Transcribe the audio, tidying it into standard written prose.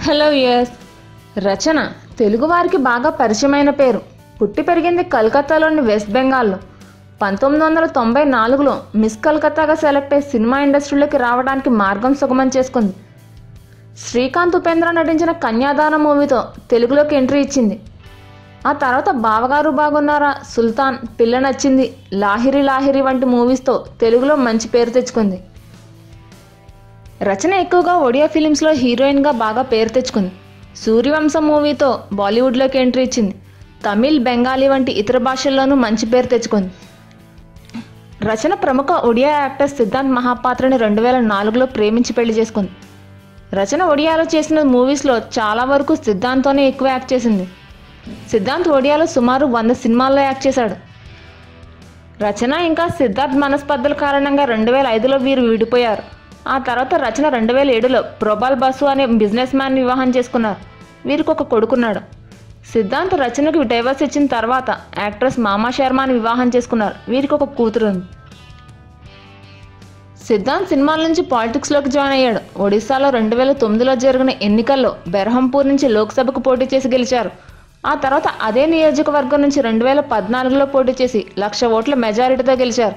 Hello yes. రచన తెలుగువారికి బాగా పరిచయమైన పేరు. పుట్టి పెరిగింది కలకత్తాలోని వెస్ట్ బెంగాల్లో. 1994లో మిస్ కలకత్తాగా సెలెక్ట్ అయ్యి సినిమా ఇండస్ట్రీలోకి రావడానికి మార్గం సుగమం చేసుకుంది. శ్రీకాంత్ ఉపేంద్ర నటించిన కన్యాదానం మూవీతో తెలుగులోకి ఎంట్రీ ఇచ్చింది. ఆ తర్వాత బావగారు బాగున్నారా, సుల్తాన్, పిల్ల నచ్చింది, లాహిరి లాహిరి వంటి మూవీస్తో తెలుగులో మంచి పేరు తెచ్చుకుంది. రచన ఎక్కువగా ఒడియా ఫిలిమ్స్లో హీరోయిన్గా బాగా పేరు తెచ్చుకుంది. సూర్యవంశం మూవీతో బాలీవుడ్లోకి ఎంట్రీ ఇచ్చింది. తమిళ్, బెంగాలీ వంటి ఇతర భాషల్లోనూ మంచి పేరు తెచ్చుకుంది. రచన ప్రముఖ ఒడియా యాక్టర్ సిద్ధాంత్ మహాపాత్రని 2004లో ప్రేమించి పెళ్లి చేసుకుంది. రచన ఒడియాలో చేసిన మూవీస్లో చాలా వరకు సిద్ధాంత్తోనే ఎక్కువ యాక్ట్ చేసింది. సిద్ధాంత్ ఒడియాలో సుమారు 100 సినిమాల్లో యాక్ట్ చేశాడు. రచన ఇంకా సిద్ధార్థ్ మనస్పర్ధల కారణంగా 2005లో వీరు విడిపోయారు. ఆ తర్వాత రచన 2007లో ప్రొబాల్ బసు అనే బిజినెస్ మ్యాన్ వివాహం చేసుకున్నారు. వీరికి ఒక కొడుకున్నాడు. సిద్ధాంత్ రచనకు డైవర్స్ ఇచ్చిన తర్వాత యాక్ట్రెస్ మామా శర్మని వివాహం చేసుకున్నారు. వీరికి ఒక కూతురు ఉంది. సిద్ధాంత్ సినిమాల నుంచి పాలిటిక్స్లోకి జాయిన్ అయ్యాడు. ఒడిశాలో 2009లో జరిగిన ఎన్నికల్లో బెర్హంపూర్ నుంచి లోక్సభకు పోటీ చేసి గెలిచారు. ఆ తర్వాత అదే నియోజకవర్గం నుంచి 2014లో పోటీ చేసి 1,00,000 ఓట్ల మెజారిటీతో గెలిచారు.